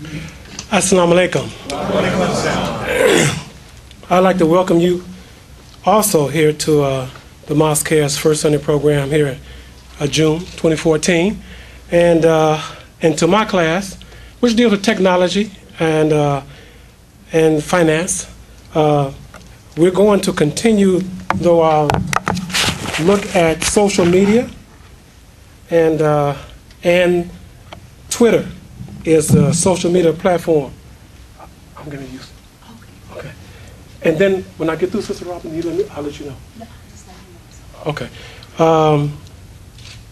Assalamu alaikum. I'd like to welcome you also here to the Mosque's First Sunday program here in June 2014, and to my class, which deals with technology and finance. We're going to continue, though, our look at social media, and Twitter is a social media platform. I'm going to use it. Okay. And then when I get through, Sister Robin, I'll let you know. Okay.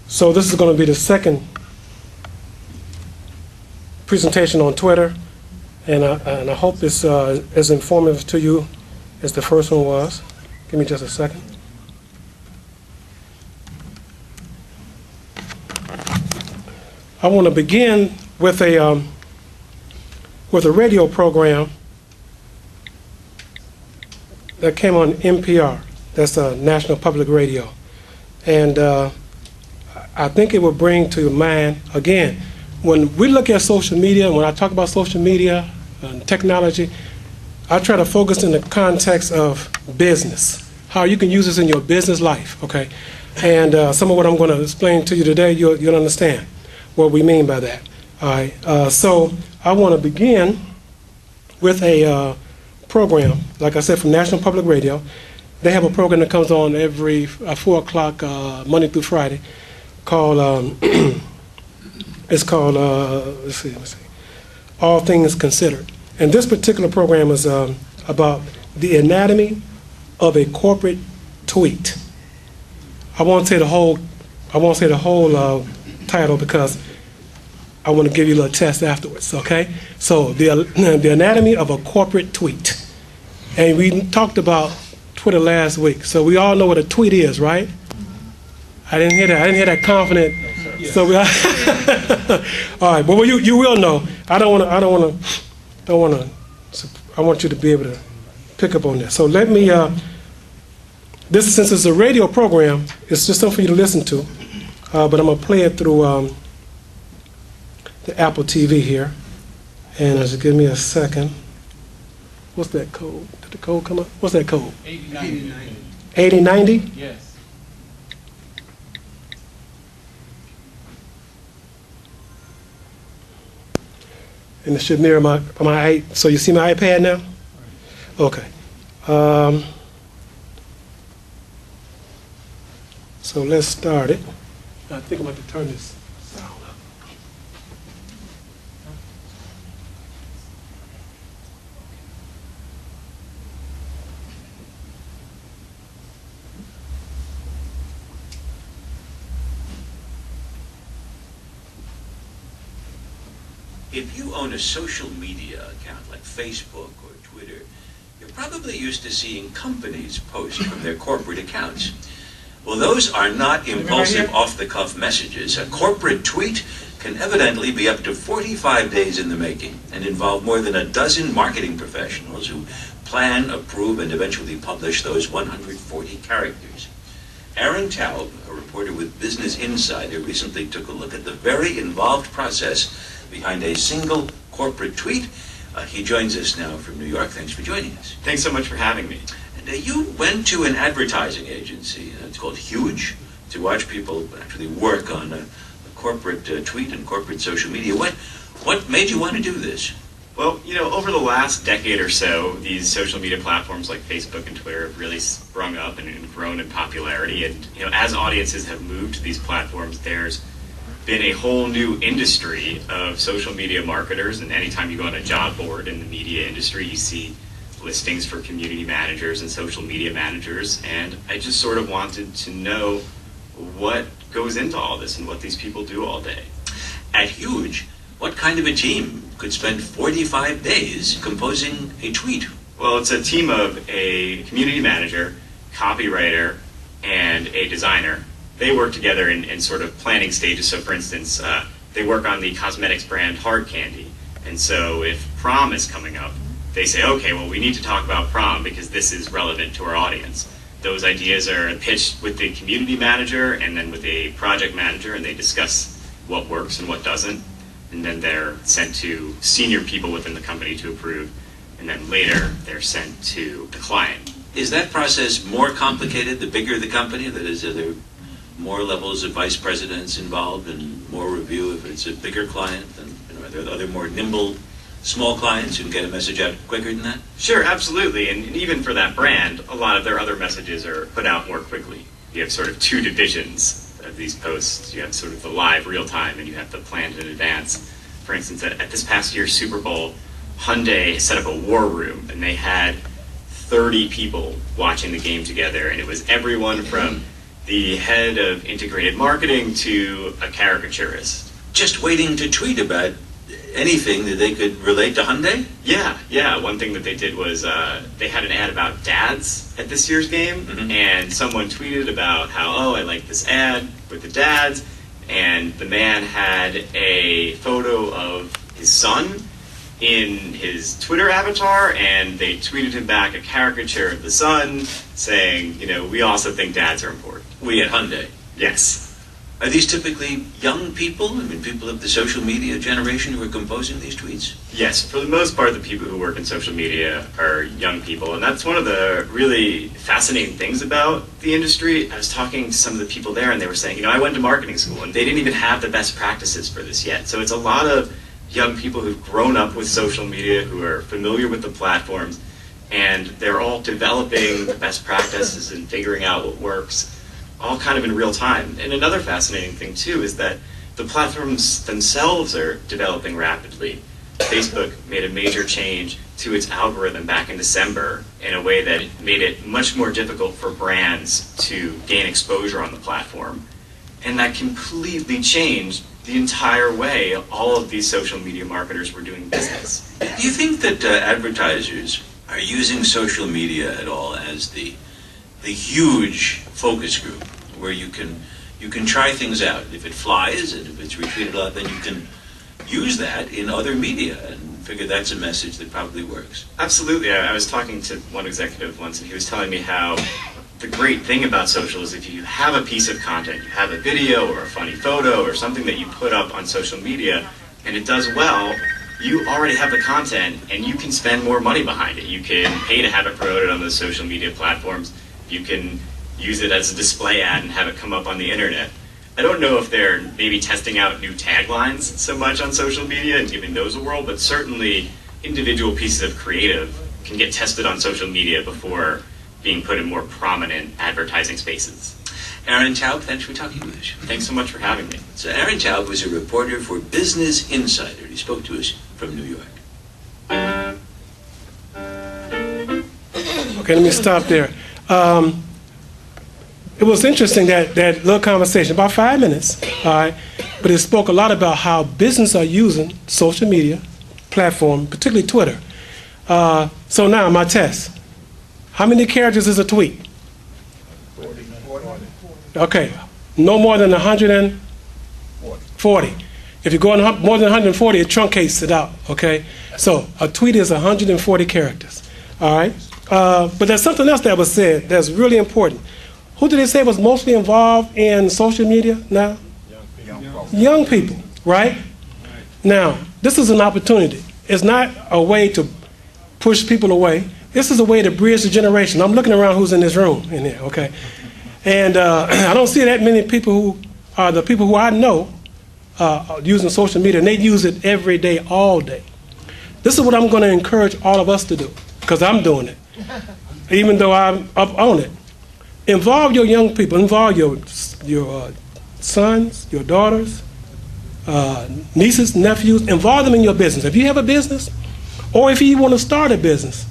So this is going to be the second presentation on Twitter, and I hope it's as informative to you as the first one was. Give me just a second. I want to begin with a radio program that came on NPR. That's National Public Radio, and I think it will bring to your mind again when we look at social media. And when I talk about social media and technology, I try to focus in the context of business, how you can use this in your business life. Okay, and some of what I'm going to explain to you today, you'll understand what we mean by that. All right, so I want to begin with a program, like I said, from National Public Radio. They have a program that comes on every 4 o'clock Monday through Friday called, it's called, let's see, All Things Considered. And this particular program is about the anatomy of a corporate tweet. I won't say the whole title because I want to give you a little test afterwards, okay? So the anatomy of a corporate tweet. And we talked about Twitter last week, so we all know what a tweet is, right? I didn't hear that confident. Yes. So all right, but you will know. I want you to be able to pick up on that. So let me. Since it's a radio program, it's just something for you to listen to. But I'm gonna play it through the Apple TV here, and just give me a second. What's that code? Did the code come up? What's that code? 8090. 8090? Yes. And it should mirror my so you see my iPad now? Okay. So let's start it. I think I'm going to turn this sound up. If you own a social media account like Facebook or Twitter, you're probably used to seeing companies post from their corporate accounts. Well, those are not impulsive, off-the-cuff messages. A corporate tweet can evidently be up to 45 days in the making and involve more than a dozen marketing professionals who plan, approve, and eventually publish those 140 characters. Aaron Taub, a reporter with Business Insider, recently took a look at the very involved process behind a single corporate tweet. He joins us now from New York. Thanks for joining us. Thanks so much for having me. And you went to an advertising agency, it's called Huge, to watch people actually work on a corporate tweet and corporate social media. What made you want to do this? Well, over the last decade or so, these social media platforms like Facebook and Twitter have really sprung up and grown in popularity. And as audiences have moved to these platforms, there's been a whole new industry of social media marketers. And anytime you go on a job board in the media industry, you see listings for community managers and social media managers. And I just sort of wanted to know what goes into all this and what these people do all day. At Huge, what kind of a team could spend 45 days composing a tweet? Well, it's a team of a community manager, copywriter, and a designer. They work together in sort of planning stages. So for instance, they work on the cosmetics brand Hard Candy. And so if prom is coming up, they say, okay, well, we need to talk about prom because this is relevant to our audience. Those ideas are pitched with the community manager and then with a project manager, and they discuss what works and what doesn't. and then they're sent to senior people within the company to approve, and then later they're sent to the client. Is that process more complicated the bigger the company? That is, are there more levels of vice presidents involved and more review if it's a bigger client? And are there more nimble small clients who can get a message out quicker than that? Sure, absolutely. And even for that brand, a lot of their other messages are put out more quickly. You have sort of two divisions of these posts. You have sort of the live real time and you have the planned in advance. For instance, at this past year's Super Bowl, Hyundai set up a war room and they had 30 people watching the game together, and it was everyone from the head of integrated marketing to a caricaturist. Just waiting to tweet about anything that they could relate to Hyundai? Yeah. One thing that they did was they had an ad about dads at this year's game, and someone tweeted about how, oh, I like this ad with the dads, and the man had a photo of his son in his Twitter avatar, and they tweeted him back a caricature of the son saying, we also think dads are important. We at Hyundai. Yes. Are these typically young people? I mean, people of the social media generation who are composing these tweets? Yes, for the most part, the people who work in social media are young people, and that's one of the really fascinating things about the industry. I was talking to some of the people there, and they were saying, I went to marketing school, and they didn't even have the best practices for this yet. So it's a lot of young people who've grown up with social media, who are familiar with the platforms, and they're all developing the best practices and figuring out what works, all kind of in real time. And another fascinating thing too is that the platforms themselves are developing rapidly. Facebook made a major change to its algorithm back in December in a way that made it much more difficult for brands to gain exposure on the platform. And that completely changed the entire way all of these social media marketers were doing business. Do you think that advertisers are using social media at all as the huge focus group where you can try things out? If it flies and if it's retweeted a lot, then you can use that in other media and figure that's a message that probably works. Absolutely. I was talking to one executive once, and he was telling me how the great thing about social is if you have a piece of content, you have a video or a funny photo or something that you put up on social media, and it does well, you already have the content and you can spend more money behind it. You can pay to have it promoted on those social media platforms. You can use it as a display ad and have it come up on the internet. I don't know if they're maybe testing out new taglines so much on social media and giving those a whirl, but certainly individual pieces of creative can get tested on social media before being put in more prominent advertising spaces. Aaron Taub, thanks for talking with us. Thanks so much for having me. So Aaron Taub was a reporter for Business Insider. He spoke to us from New York. Okay, let me stop there. It was interesting, that little conversation, about 5 minutes, all right, but it spoke a lot about how businesses are using social media platform, particularly Twitter. So now, my test. How many characters is a tweet? 40. Okay, no more than 140. If you go on more than 140, it truncates it out, okay? So a tweet is 140 characters, all right? But there's something else that was said that's really important. Who did they say was mostly involved in social media now? Young people, right? Now, this is an opportunity. It's not a way to push people away. This is a way to bridge the generation. I'm looking around who's in this room in here, okay? And I don't see that many people who are the people who I know using social media, and they use it every day, all day. This is what I'm going to encourage all of us to do, because I'm doing it, even though I'm up on it. Involve your young people, involve your sons, your daughters, nieces, nephews, involve them in your business. If you have a business, or if you want to start a business,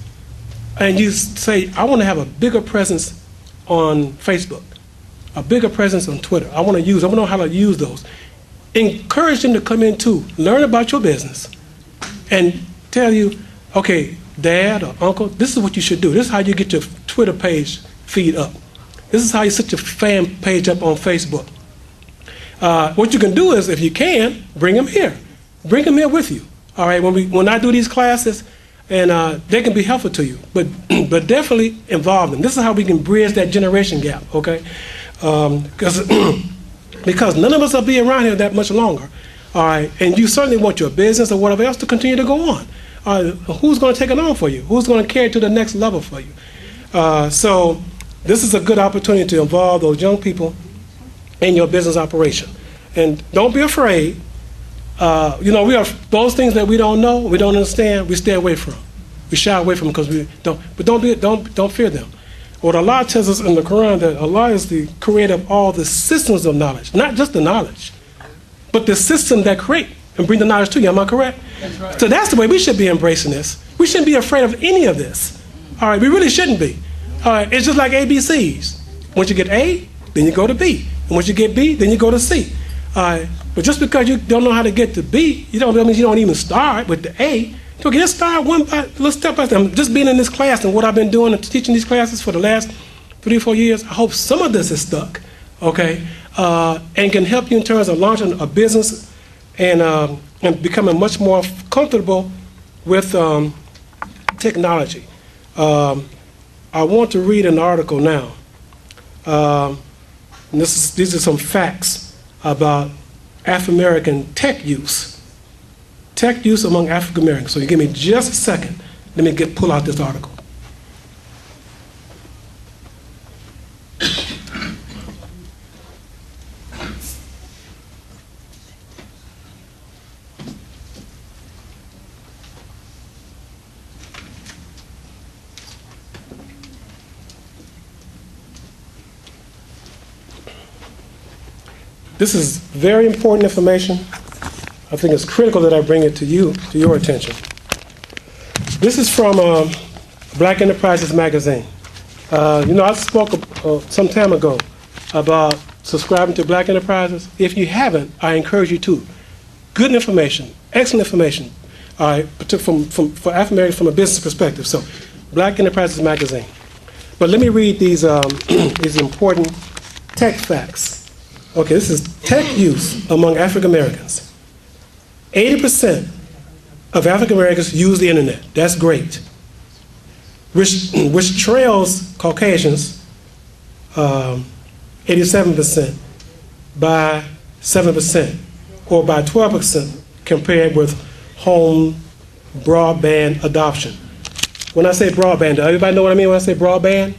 and you say, I want to have a bigger presence on Facebook, a bigger presence on Twitter, I want to know how to use those. Encourage them to come in too, learn about your business, and tell you, okay, Dad or Uncle, this is what you should do. This is how you get your Twitter page feed up. This is how you set your fan page up on Facebook. What you can do is, if you can, bring them here. Bring them here with you. All right, when I do these classes, and they can be helpful to you, but definitely involve them. This is how we can bridge that generation gap, okay? Because none of us will be around here that much longer. all right, and you certainly want your business or whatever else to continue to go on. Who's going to take it on for you? Who's going to carry it to the next level for you? So this is a good opportunity to involve those young people in your business operation. And don't be afraid. We are those things that we don't know, we don't understand, we stay away from. We shy away from them because we don't. But don't fear them. What Allah tells us in the Quran, that Allah is the creator of all the systems of knowledge, not just the knowledge, but the system that create and bring the knowledge to you. Am I correct? That's right. So that's the way we should be embracing this. We shouldn't be afraid of any of this. All right, we really shouldn't be. All right, it's just like ABCs. Once you get A, then you go to B. And once you get B, then you go to C. All right, but just because you don't know how to get to B, that means you don't even start with the A. So just start little step by step. Just being in this class and what I've been doing and teaching these classes for the last 3 or 4 years, I hope some of this is stuck, okay, and can help you in terms of launching a business and becoming much more comfortable with technology. I want to read an article now. These are some facts about African-American tech use. Tech use among African Americans. So you give me just a second. Let me pull out this article. This is very important information. I think it's critical that I bring it to your attention. This is from Black Enterprises magazine. I spoke some time ago about subscribing to Black Enterprises. If you haven't, I encourage you to. Good information, excellent information, all right, for African Americans from a business perspective. So, Black Enterprises magazine. But let me read these important tech facts. Okay, this is tech use among African Americans. 80% of African Americans use the internet. That's great. Which trails Caucasians, 87%, by 7%, or by 12% compared with home broadband adoption. When I say broadband, does everybody know what I mean when I say broadband?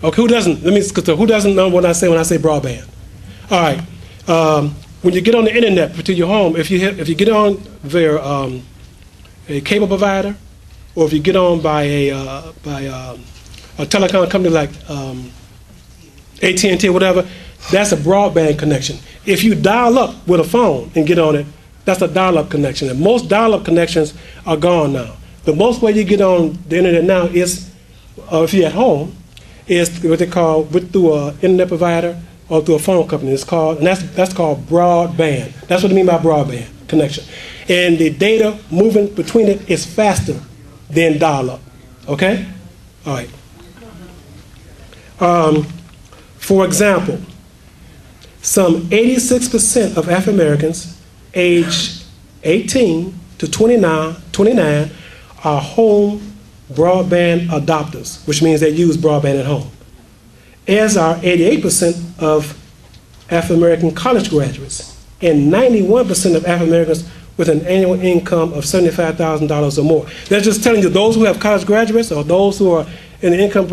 Okay, who doesn't know what I say when I say broadband? All right. When you get on the internet to your home, if you get on via a cable provider, or if you get on by a telecom company like AT&T or whatever, that's a broadband connection. If you dial up with a phone and get on it, that's a dial-up connection. And most dial-up connections are gone now. The most way you get on the internet now is, if you're at home, is what they call through an internet provider or through a phone company. It's called, and that's called broadband. That's what I mean by broadband connection. And the data moving between it is faster than dial-up. Okay? All right. For example, some 86% of African Americans aged 18 to 29 are home broadband adopters, which means they use broadband at home, as are 88% of African American college graduates and 91% of African Americans with an annual income of $75,000 or more. They're just telling you those who have college graduates or those who are in the income